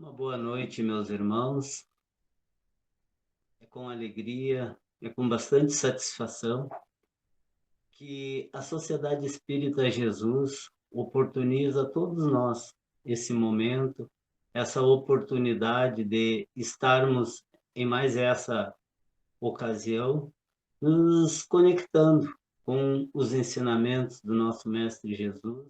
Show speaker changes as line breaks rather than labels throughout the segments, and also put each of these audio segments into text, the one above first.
Uma boa noite, meus irmãos. É com alegria, é com bastante satisfação que a Sociedade Espírita Jesus oportuniza a todos nós esse momento, essa oportunidade de estarmos em mais essa ocasião, nos conectando com os ensinamentos do nosso Mestre Jesus,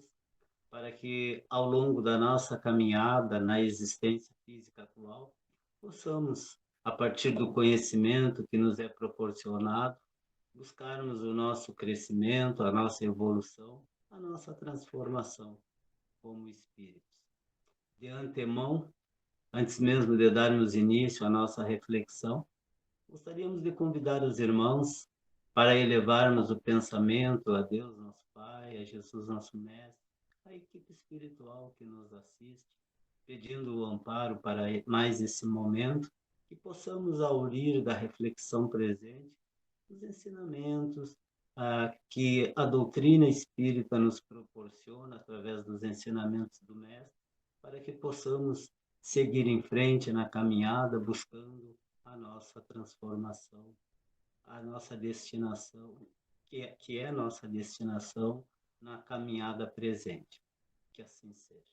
para que ao longo da nossa caminhada na existência física atual, possamos, a partir do conhecimento que nos é proporcionado, buscarmos o nosso crescimento, a nossa evolução, a nossa transformação como espíritos. De antemão, antes mesmo de darmos início à nossa reflexão, gostaríamos de convidar os irmãos para elevarmos o pensamento a Deus, nosso Pai, a Jesus, nosso Mestre, a equipe espiritual que nos assiste, pedindo o amparo para mais esse momento, que possamos aurir da reflexão presente os ensinamentos que a doutrina espírita nos proporciona através dos ensinamentos do Mestre, para que possamos seguir em frente na caminhada, buscando a nossa transformação, a nossa destinação, que é nossa destinação na caminhada presente. Que assim seja.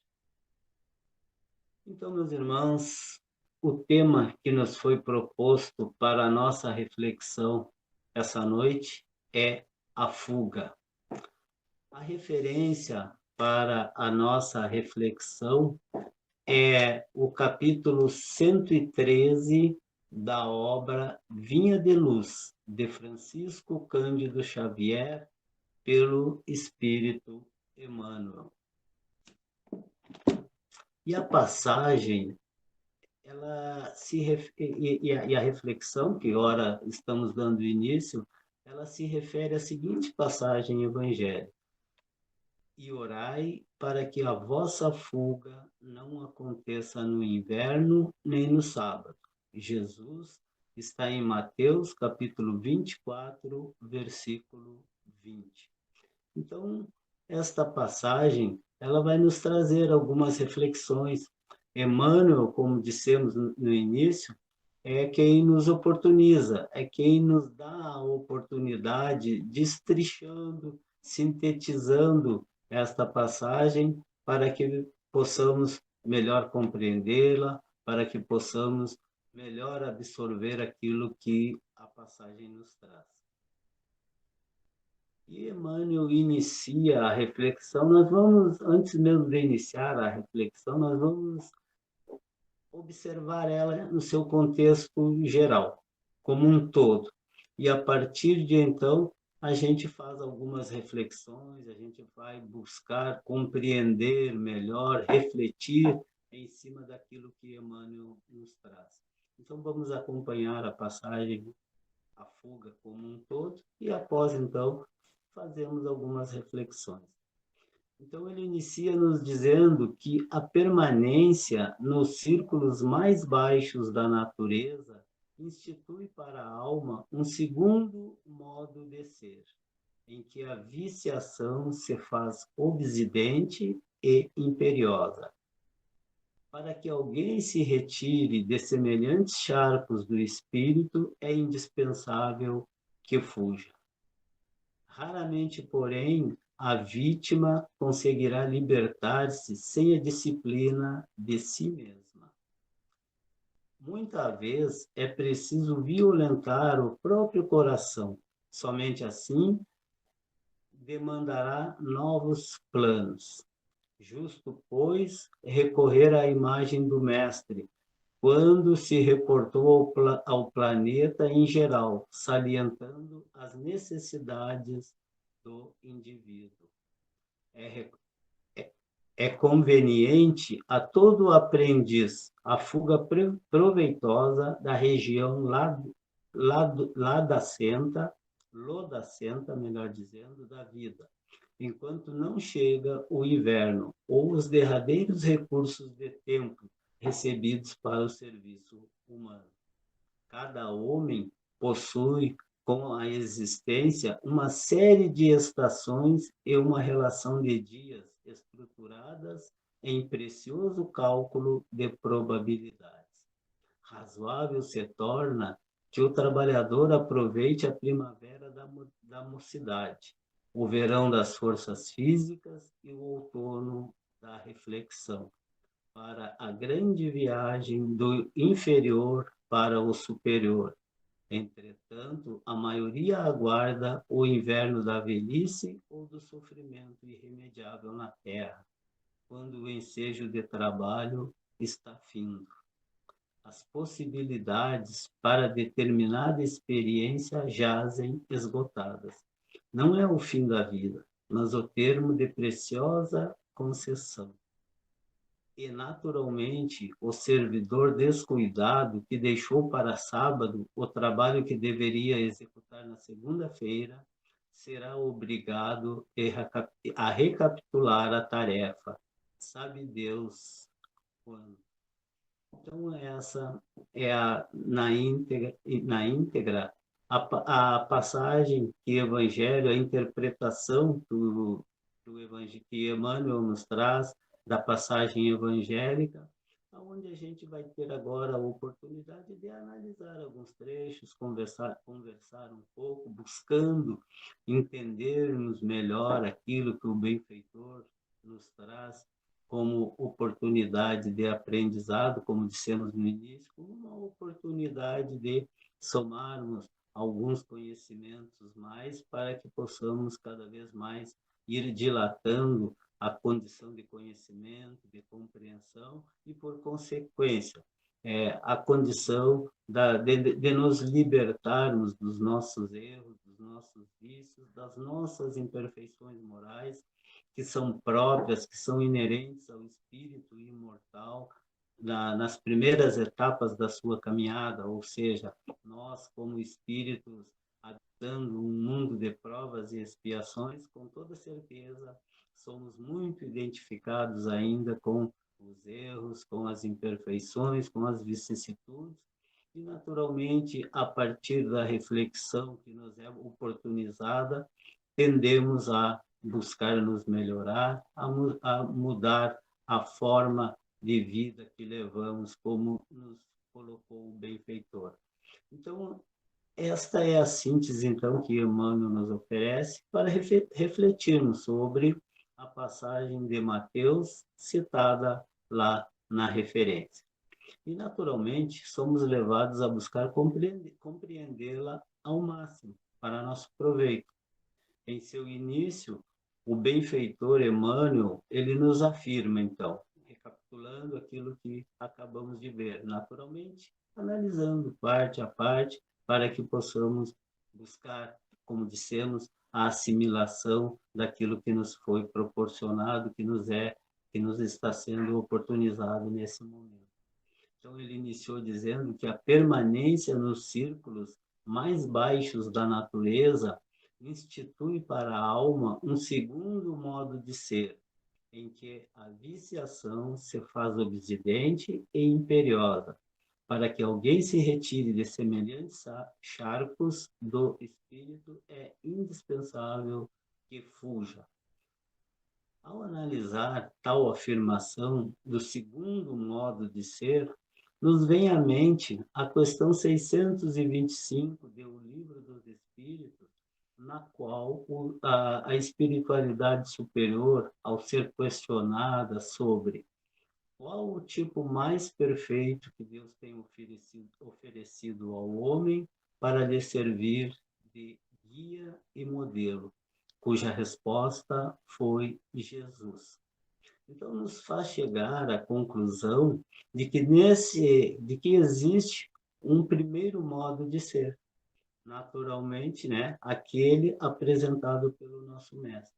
Então, meus irmãos, o tema que nos foi proposto para a nossa reflexão essa noite é a fuga. A referência para a nossa reflexão é o capítulo 113 da obra Vinha de Luz, de Francisco Cândido Xavier, pelo Espírito Emmanuel. E a passagem, e a reflexão, que ora estamos dando início, ela se refere à seguinte passagem evangélica: e orai para que a vossa fuga não aconteça no inverno nem no sábado. Jesus está em Mateus, capítulo 24, versículo 20. Então, esta passagem, ela vai nos trazer algumas reflexões. Emmanuel, como dissemos no início, é quem nos oportuniza, é quem nos dá a oportunidade, destrichando, sintetizando esta passagem para que possamos melhor compreendê-la, para que possamos melhor absorver aquilo que a passagem nos traz. E Emmanuel inicia a reflexão, antes mesmo de iniciar a reflexão, nós vamos observar ela no seu contexto geral, como um todo. E a partir de então, a gente faz algumas reflexões, a gente vai buscar compreender melhor, refletir em cima daquilo que Emmanuel nos traz. Então, vamos acompanhar a passagem, a fuga como um todo, e após, então, fazemos algumas reflexões. Então, ele inicia nos dizendo que a permanência nos círculos mais baixos da natureza institui para a alma um segundo modo de ser, em que a viciação se faz obsidente e imperiosa. Para que alguém se retire de semelhantes charcos do espírito, é indispensável que fuja. Raramente, porém, a vítima conseguirá libertar-se sem a disciplina de si mesma. Muitas vezes é preciso violentar o próprio coração. Somente assim demandará novos planos. Justo, pois, recorrer à imagem do Mestre, quando se reportou ao planeta em geral, salientando as necessidades do indivíduo. É conveniente a todo aprendiz a fuga proveitosa da região lodacenta, melhor dizendo, da vida, enquanto não chega o inverno ou os derradeiros recursos de tempo recebidos para o serviço humano. Cada homem possui com a existência uma série de estações e uma relação de dias estruturadas em precioso cálculo de probabilidades. Razoável se torna que o trabalhador aproveite a primavera da mocidade, o verão das forças físicas e o outono da reflexão, para a grande viagem do inferior para o superior. Entretanto, a maioria aguarda o inverno da velhice ou do sofrimento irremediável na terra, quando o ensejo de trabalho está findo. As possibilidades para determinada experiência jazem esgotadas. Não é o fim da vida, mas o termo de preciosa concessão. E, naturalmente, o servidor descuidado que deixou para sábado o trabalho que deveria executar na segunda-feira será obrigado a recapitular a tarefa. Sabe Deus quando. Então, essa é na íntegra a passagem que o Evangelho, a interpretação do Evangelho que Emmanuel nos traz da passagem evangélica, onde a gente vai ter agora a oportunidade de analisar alguns trechos, conversar um pouco, buscando entendermos melhor aquilo que o benfeitor nos traz como oportunidade de aprendizado, como dissemos no início, como uma oportunidade de somarmos alguns conhecimentos mais para que possamos cada vez mais ir dilatando a condição de conhecimento, de compreensão e, por consequência, a condição de nos libertarmos dos nossos erros, dos nossos vícios, das nossas imperfeições morais, que são próprias, que são inerentes ao espírito imortal, nas primeiras etapas da sua caminhada, ou seja, nós, como espíritos habitando um mundo de provas e expiações, com toda certeza, somos muito identificados ainda com os erros, com as imperfeições, com as vicissitudes, e, naturalmente, a partir da reflexão que nos é oportunizada, tendemos a buscar nos melhorar, a mudar a forma de vida que levamos, como nos colocou o benfeitor. Então, esta é a síntese, então, que Emmanuel nos oferece para refletirmos sobre a passagem de Mateus citada lá na referência. E, naturalmente, somos levados a buscar compreendê-la ao máximo, para nosso proveito. Em seu início, o benfeitor Emmanuel, ele nos afirma, então, recapitulando aquilo que acabamos de ver, naturalmente, analisando parte a parte, para que possamos buscar, como dissemos, a assimilação daquilo que nos foi proporcionado, que nos está sendo oportunizado nesse momento. Então, ele iniciou dizendo que a permanência nos círculos mais baixos da natureza institui para a alma um segundo modo de ser, em que a viciação se faz obsidente e imperiosa. Para que alguém se retire de semelhantes charcos do espírito, é indispensável que fuja. Ao analisar tal afirmação do segundo modo de ser, nos vem à mente a questão 625 do Livro dos Espíritos, na qual a espiritualidade superior, ao ser questionada sobre qual o tipo mais perfeito que Deus tem oferecido ao homem para lhe servir de guia e modelo, cuja resposta foi Jesus. Então, nos faz chegar à conclusão de que existe um primeiro modo de ser, naturalmente, né, aquele apresentado pelo nosso mestre.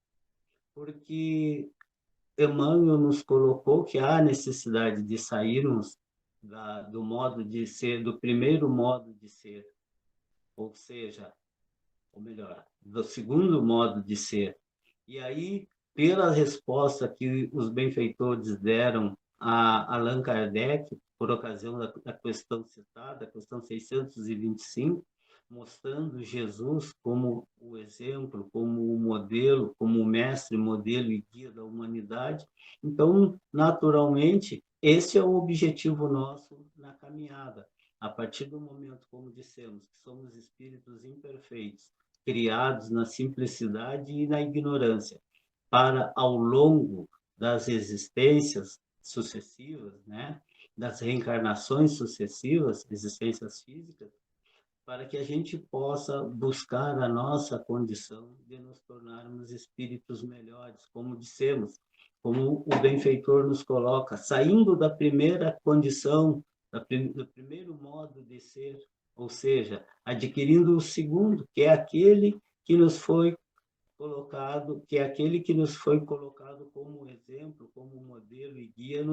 Porque Emmanuel nos colocou que há necessidade de sairmos do modo de ser, do primeiro modo de ser, ou seja, ou melhor, do segundo modo de ser. E aí, pela resposta que os benfeitores deram a Allan Kardec, por ocasião da questão citada, a questão 625, mostrando Jesus como o exemplo, como o modelo, como o mestre, modelo e guia da humanidade. Então, naturalmente, esse é o objetivo nosso na caminhada. A partir do momento, como dissemos, que somos espíritos imperfeitos, criados na simplicidade e na ignorância, para, ao longo das existências sucessivas, né, das reencarnações sucessivas, existências físicas, para que a gente possa buscar a nossa condição de nos tornarmos espíritos melhores, como dissemos, como o benfeitor nos coloca, saindo da primeira condição, do primeiro modo de ser, ou seja, adquirindo o segundo, que é aquele que nos foi colocado, que é aquele que nos foi colocado como exemplo, como modelo e guia,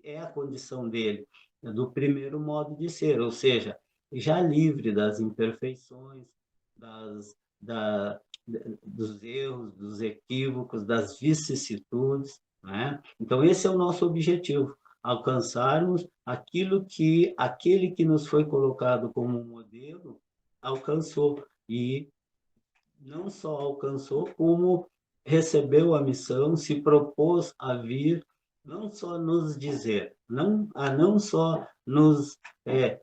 é a condição dele, do primeiro modo de ser, ou seja, já livre das imperfeições, das, da, dos erros, dos equívocos, das vicissitudes, né? Então, esse é o nosso objetivo, alcançarmos aquilo que aquele que nos foi colocado como modelo alcançou, e não só alcançou, como recebeu a missão, se propôs a vir, não só nos dizer, não só nos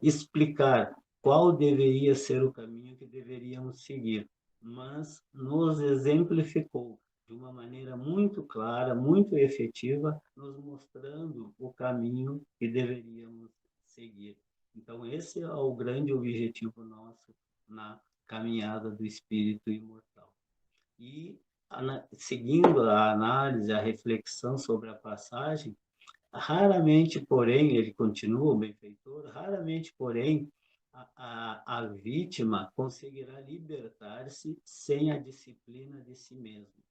explicar qual deveria ser o caminho que deveríamos seguir, mas nos exemplificou de uma maneira muito clara, muito efetiva, nos mostrando o caminho que deveríamos seguir. Então, esse é o grande objetivo nosso na caminhada do espírito imortal. E, seguindo a análise, a reflexão sobre a passagem, raramente, porém, ele continua, o benfeitor, raramente, porém, a vítima conseguirá libertar-se sem a disciplina de si mesmo.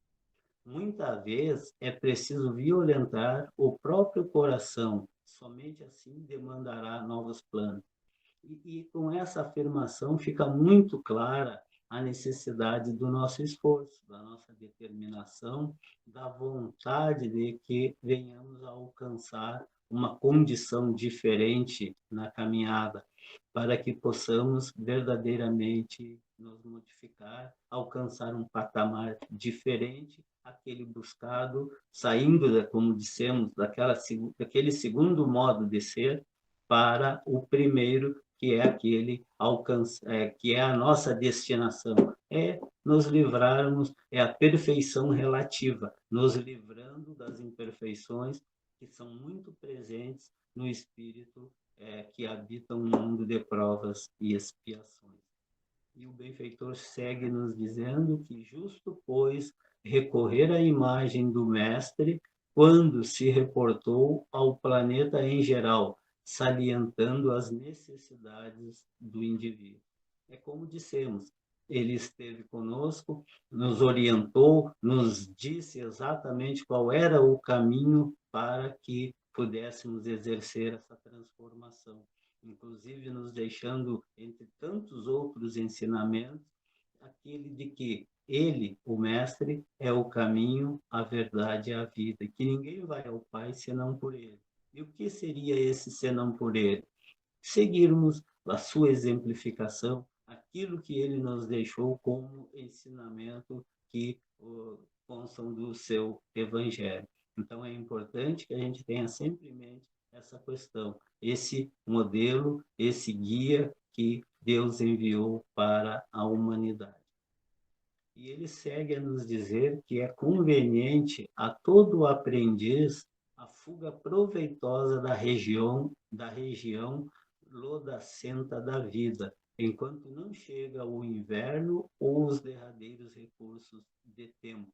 Muitas vezes é preciso violentar o próprio coração, somente assim demandará novos planos. E com essa afirmação fica muito clara a necessidade do nosso esforço, da nossa determinação, da vontade de que venhamos a alcançar uma condição diferente na caminhada, para que possamos verdadeiramente nos modificar, alcançar um patamar diferente, aquele buscado, saindo, como dissemos, daquele segundo modo de ser, para o primeiro, que é aquele que é a nossa destinação, é nos livrarmos, é a perfeição relativa, nos livrando das imperfeições que são muito presentes no espírito que habita um mundo de provas e expiações. E o benfeitor segue nos dizendo que justo, pois, recorrer à imagem do Mestre quando se reportou ao planeta em geral, salientando as necessidades do indivíduo. É como dissemos, ele esteve conosco, nos orientou, nos disse exatamente qual era o caminho para que pudéssemos exercer essa transformação, inclusive nos deixando, entre tantos outros ensinamentos, aquele de que ele, o Mestre, é o caminho, a verdade e a vida, e que ninguém vai ao Pai senão por ele. E o que seria esse senão por ele? Seguirmos a sua exemplificação, aquilo que ele nos deixou como ensinamento que constam do seu evangelho. Então, é importante que a gente tenha sempre em mente essa questão, esse modelo, esse guia que Deus enviou para a humanidade. E ele segue a nos dizer que é conveniente a todo aprendiz a fuga proveitosa da região lodacenta da vida, enquanto não chega o inverno ou os derradeiros recursos de tempo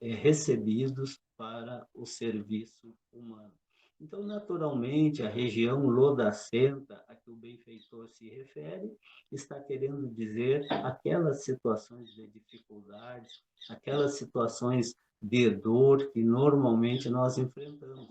recebidos para o serviço humano. Então, naturalmente, a região lodacenta a que o benfeitor se refere está querendo dizer aquelas situações de dificuldade, aquelas situações de dor que normalmente nós enfrentamos.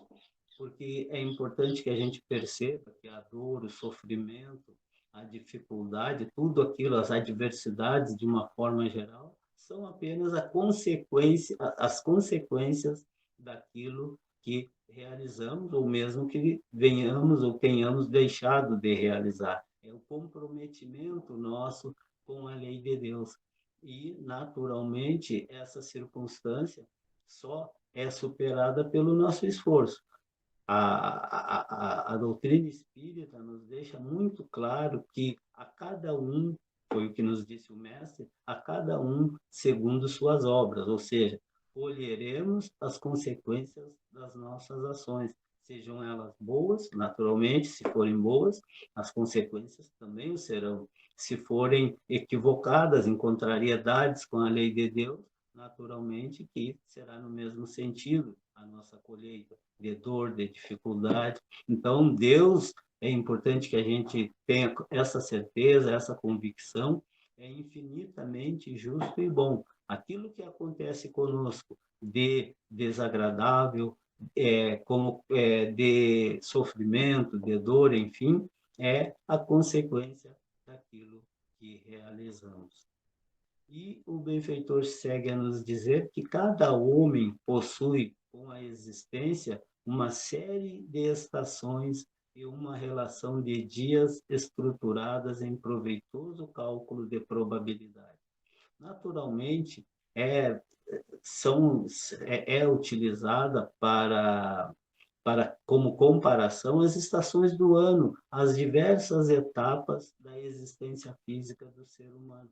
Porque é importante que a gente perceba que a dor, o sofrimento, a dificuldade, tudo aquilo, as adversidades de uma forma geral, são apenas as consequências daquilo que realizamos, ou mesmo que venhamos ou tenhamos deixado de realizar. É o comprometimento nosso com a lei de Deus. E, naturalmente, essa circunstância só é superada pelo nosso esforço. A doutrina espírita nos deixa muito claro que a cada um, foi o que nos disse o mestre, a cada um segundo suas obras, ou seja, colheremos as consequências das nossas ações, sejam elas boas, naturalmente, se forem boas, as consequências também o serão. Se forem equivocadas, em contrariedades com a lei de Deus, naturalmente que será no mesmo sentido a nossa colheita de dor, de dificuldade. Então, Deus, é importante que a gente tenha essa certeza, essa convicção, é infinitamente justo e bom. Aquilo que acontece conosco de desagradável, de sofrimento, de dor, enfim, é a consequência daquilo que realizamos. E o benfeitor segue a nos dizer que cada homem possui, com a existência, uma série de estações e uma relação de dias estruturadas em proveitoso cálculo de probabilidade. Naturalmente, é utilizada como comparação as estações do ano, as diversas etapas da existência física do ser humano,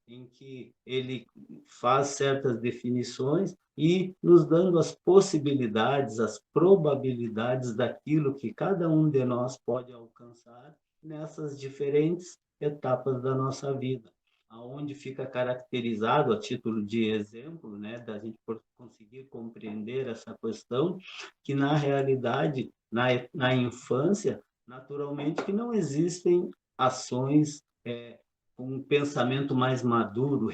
em que ele faz certas definições e nos dando as possibilidades, as probabilidades daquilo que cada um de nós pode alcançar nessas diferentes etapas da nossa vida, aonde fica caracterizado, a título de exemplo, né, da gente conseguir compreender essa questão, que na realidade, na infância, naturalmente que não existem ações com um pensamento mais maduro,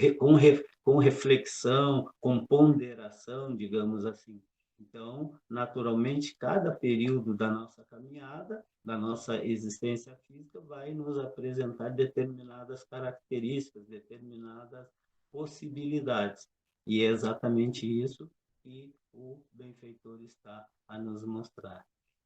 com reflexão, com ponderação, digamos assim. Então, naturalmente, cada período da nossa caminhada, da nossa existência física, vai nos apresentar determinadas características, determinadas possibilidades. E é exatamente isso que o benfeitor está a nos mostrar.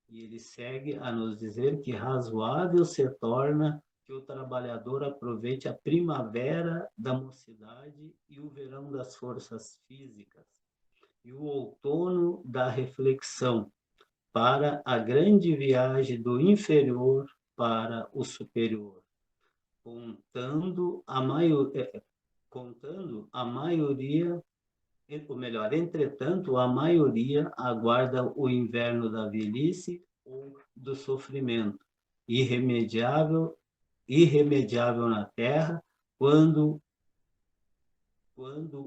E ele segue a nos dizer que razoável se torna que o trabalhador aproveite a primavera da mocidade e o verão das forças físicas, e o outono da reflexão, para a grande viagem do inferior para o superior, contando a maioria, ou melhor, entretanto, a maioria aguarda o inverno da velhice ou do sofrimento, irremediável na terra, quando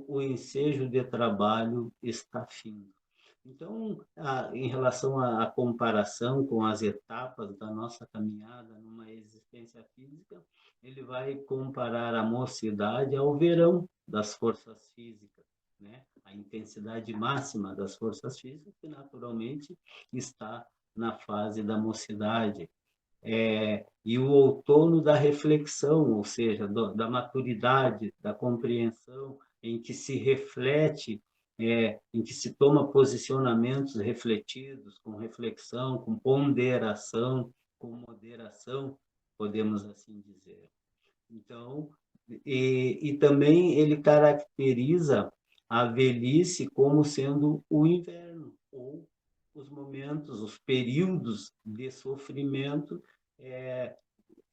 o ensejo de trabalho está findo. Então, em relação à comparação com as etapas da nossa caminhada numa existência física, ele vai comparar a mocidade ao verão das forças físicas, né? A intensidade máxima das forças físicas, que naturalmente está na fase da mocidade. E o outono da reflexão, ou seja, da maturidade, da compreensão, em que se reflete, em que se toma posicionamentos refletidos, com reflexão, com ponderação, com moderação, podemos assim dizer. Então, e também ele caracteriza a velhice como sendo o inverno, ou os momentos, os períodos de sofrimento,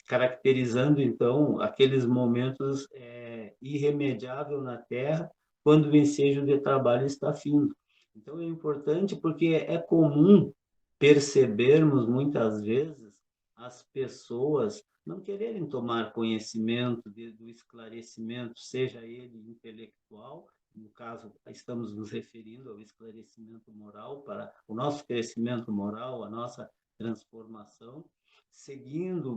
caracterizando, então, aqueles momentos irremediável na Terra, quando o ensejo de trabalho está findo. Então, é importante porque é comum percebermos, muitas vezes, as pessoas não quererem tomar conhecimento do esclarecimento, seja ele intelectual, no caso, estamos nos referindo ao esclarecimento moral, para o nosso crescimento moral, a nossa transformação,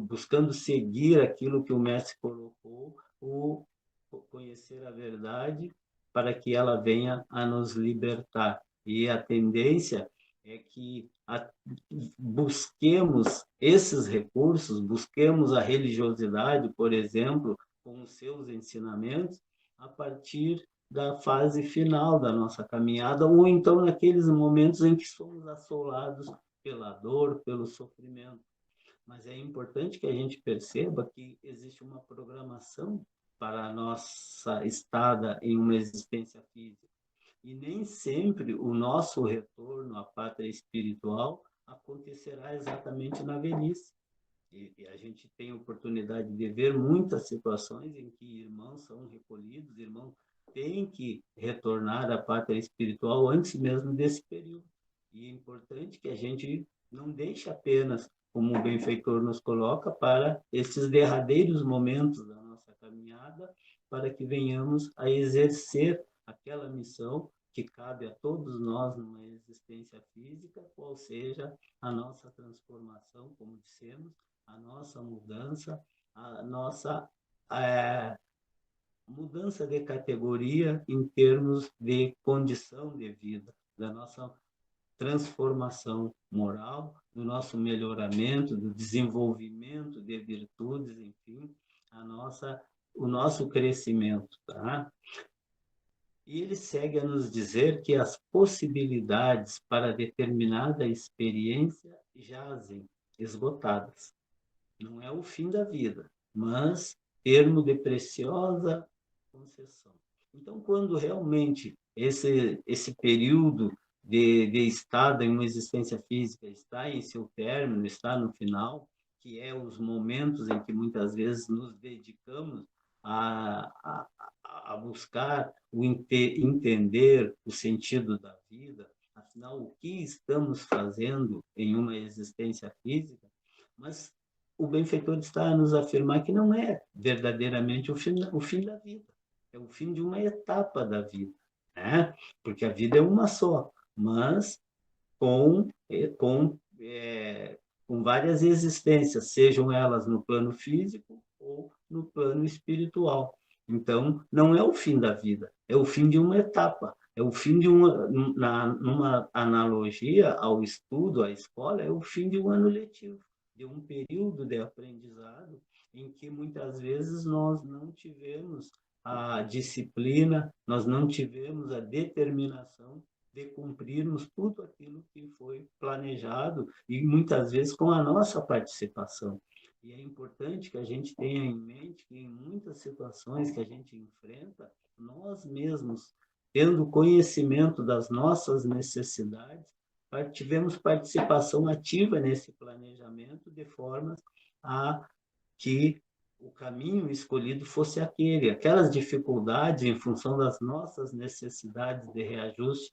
buscando seguir aquilo que o mestre colocou, o conhecer a verdade, para que ela venha a nos libertar. E a tendência é que busquemos esses recursos, busquemos a religiosidade, por exemplo, com os seus ensinamentos, a partir da fase final da nossa caminhada, ou então naqueles momentos em que somos assolados pela dor, pelo sofrimento. Mas é importante que a gente perceba que existe uma programação para a nossa estada em uma existência física. E nem sempre o nosso retorno à pátria espiritual acontecerá exatamente na velhice. E a gente tem oportunidade de ver muitas situações em que irmãos são recolhidos, irmãos têm que retornar à pátria espiritual antes mesmo desse período. E é importante que a gente não deixe apenas, como o benfeitor nos coloca, para esses derradeiros momentos da nossa caminhada, para que venhamos a exercer aquela missão que cabe a todos nós numa existência física, qual seja a nossa transformação, como dissemos, a nossa mudança, a nossa mudança de categoria em termos de condição de vida, da nossa transformação moral, do nosso melhoramento, do desenvolvimento de virtudes, enfim, o nosso crescimento, tá? E ele segue a nos dizer que as possibilidades para determinada experiência jazem esgotadas. Não é o fim da vida, mas termo de preciosa concessão. Então, quando realmente esse período de estada em uma existência física está em seu término, está no final, que é os momentos em que muitas vezes nos dedicamos a buscar entender o sentido da vida, afinal, o que estamos fazendo em uma existência física, mas o benfeitor está a nos afirmar que não é verdadeiramente o fim da vida, é o fim de uma etapa da vida, né? Porque a vida é uma só, mas com, com, com várias existências, sejam elas no plano físico ou no plano espiritual. Então, não é o fim da vida, é o fim de uma etapa, é o fim de numa analogia ao estudo, à escola, é o fim de um ano letivo, de um período de aprendizado em que muitas vezes nós não tivemos a disciplina, nós não tivemos a determinação de cumprirmos tudo aquilo que foi planejado e muitas vezes com a nossa participação. E é importante que a gente tenha em mente que em muitas situações que a gente enfrenta, nós mesmos, tendo conhecimento das nossas necessidades, tivemos participação ativa nesse planejamento de forma a que o caminho escolhido fosse aquele, aquelas dificuldades em função das nossas necessidades de reajuste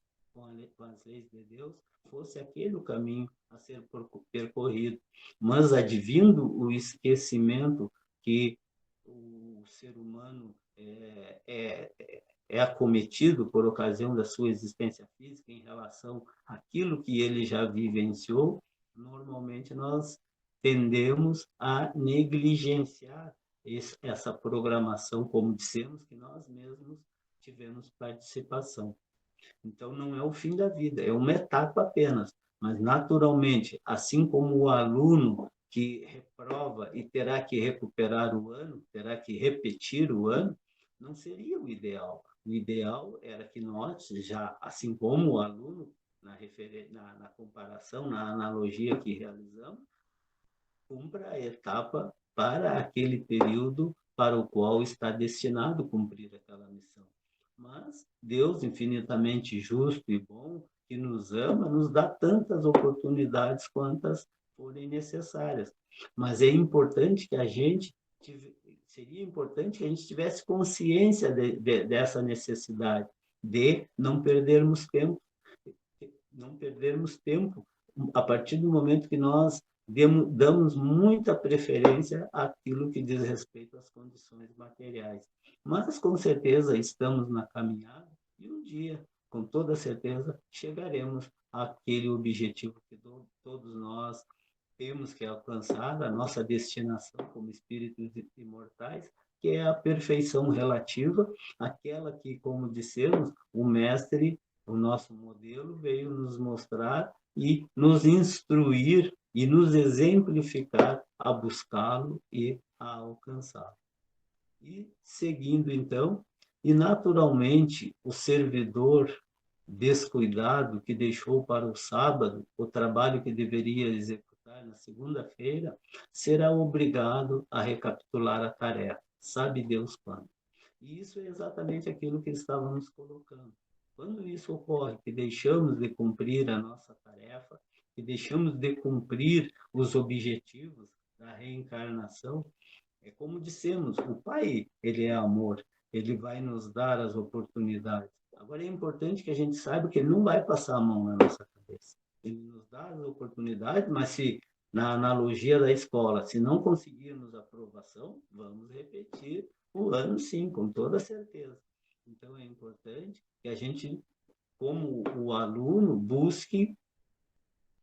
com as leis de Deus, fosse aquele o caminho a ser percorrido. Mas advindo o esquecimento que o ser humano é acometido por ocasião da sua existência física em relação àquilo que ele já vivenciou, normalmente nós tendemos a negligenciar essa programação, como dissemos, que nós mesmos tivemos participação. Então, não é o fim da vida, é uma etapa apenas. Mas, naturalmente, assim como o aluno que reprova e terá que recuperar o ano, terá que repetir o ano, não seria o ideal. O ideal era que nós, já assim como o aluno, na comparação, na analogia que realizamos, cumpra a etapa para aquele período para o qual está destinado cumprir aquela missão. Mas Deus, infinitamente justo e bom, que nos ama, nos dá tantas oportunidades quantas forem necessárias. Mas é importante que seria importante que a gente tivesse consciência dessa necessidade de não perdermos tempo, a partir do momento que nós damos muita preferência àquilo que diz respeito às condições materiais. Mas, com certeza, estamos na caminhada e um dia, com toda certeza, chegaremos àquele objetivo que todos nós temos que alcançar, a nossa destinação como espíritos imortais, que é a perfeição relativa, aquela que, como dissemos, o mestre, o nosso modelo, veio nos mostrar e nos instruir e nos exemplificar a buscá-lo e a alcançá-lo. E seguindo, então, e naturalmente o servidor descuidado que deixou para o sábado o trabalho que deveria executar na segunda-feira, será obrigado a recapitular a tarefa. Sabe Deus quando. E isso é exatamente aquilo que estávamos colocando. Quando isso ocorre, que deixamos de cumprir a nossa tarefa, que deixamos de cumprir os objetivos da reencarnação, é como dissemos, o Pai, ele é amor, ele vai nos dar as oportunidades. Agora é importante que a gente saiba que ele não vai passar a mão na nossa cabeça. Ele nos dá as oportunidades, mas se, na analogia da escola, se não conseguirmos aprovação, vamos repetir o ano sim, com toda certeza. Então é importante que a gente, como o aluno, busque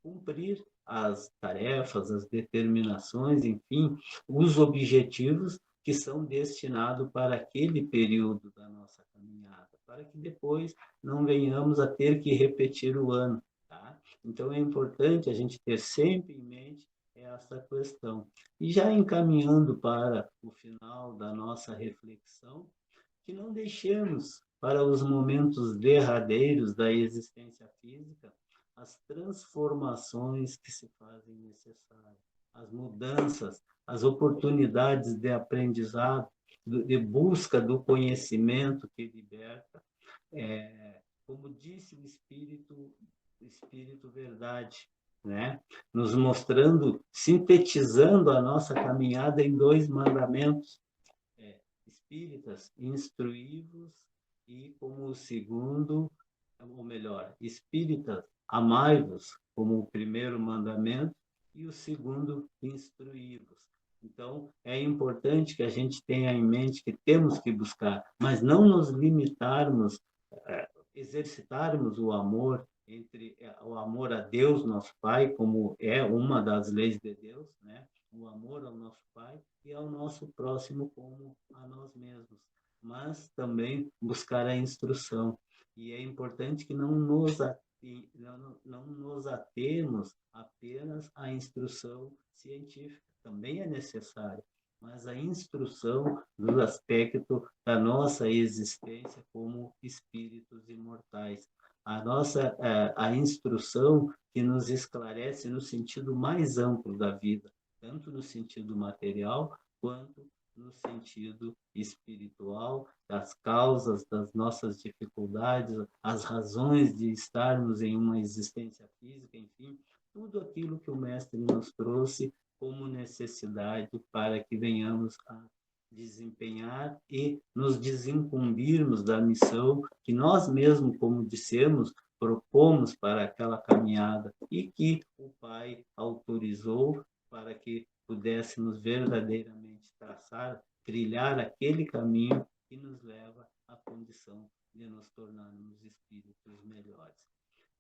cumprir as tarefas, as determinações, enfim, os objetivos que são destinados para aquele período da nossa caminhada, para que depois não venhamos a ter que repetir o ano, tá? Então é importante a gente ter sempre em mente essa questão. E já encaminhando para o final da nossa reflexão, que não deixemos para os momentos derradeiros da existência física as transformações que se fazem necessárias, as mudanças, as oportunidades de aprendizado, de busca do conhecimento que liberta. Como disse o Espírito Verdade, né? Nos mostrando, sintetizando a nossa caminhada em 2 mandamentos, espíritas, instruí-vos, e como o segundo, ou melhor, espíritas, amai-vos, como o primeiro mandamento, e o segundo, instruí-vos. Então, é importante que a gente tenha em mente que temos que buscar, mas não nos limitarmos, exercitarmos o amor entre o amor a Deus, nosso Pai, como é uma das leis de Deus, né? O amor ao nosso Pai e ao nosso próximo como a nós mesmos, mas também buscar a instrução. E é importante que não nos atemos apenas à instrução científica, também é necessária, mas a instrução do aspecto da nossa existência como espíritos imortais. A instrução que nos esclarece no sentido mais amplo da vida, tanto no sentido material quanto no sentido espiritual, das causas das nossas dificuldades, as razões de estarmos em uma existência física, enfim, tudo aquilo que o Mestre nos trouxe como necessidade para que venhamos a desempenhar e nos desincumbirmos da missão que nós mesmos, como dissemos, propomos para aquela caminhada e que o Pai autorizou para que pudéssemos verdadeiramente traçar, trilhar aquele caminho que nos leva à condição de nos tornarmos espíritos melhores.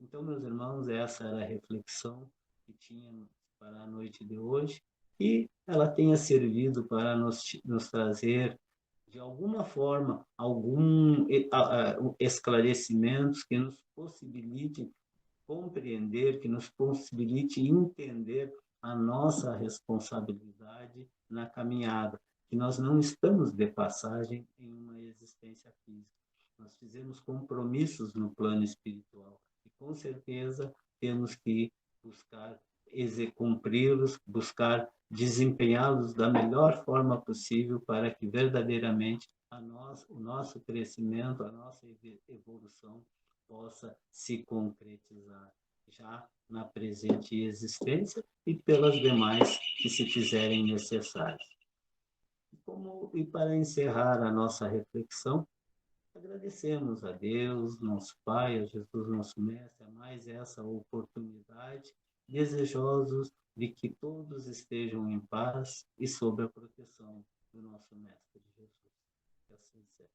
Então, meus irmãos, essa era a reflexão que tínhamos para a noite de hoje, e ela tenha servido para nos trazer, de alguma forma, algum esclarecimentos que nos possibilitem compreender, que nos possibilite entender a nossa responsabilidade na caminhada, que nós não estamos de passagem em uma existência física. Nós fizemos compromissos no plano espiritual e, com certeza, temos que buscar cumpri-los, buscar desempenhá-los da melhor forma possível para que verdadeiramente o nosso crescimento, a nossa evolução possa se concretizar já na presente existência e pelas demais que se fizerem necessárias. E para encerrar a nossa reflexão, agradecemos a Deus, nosso Pai, a Jesus, nosso Mestre, a mais essa oportunidade, desejosos de que todos estejam em paz e sob a proteção do nosso Mestre Jesus. Que assim seja.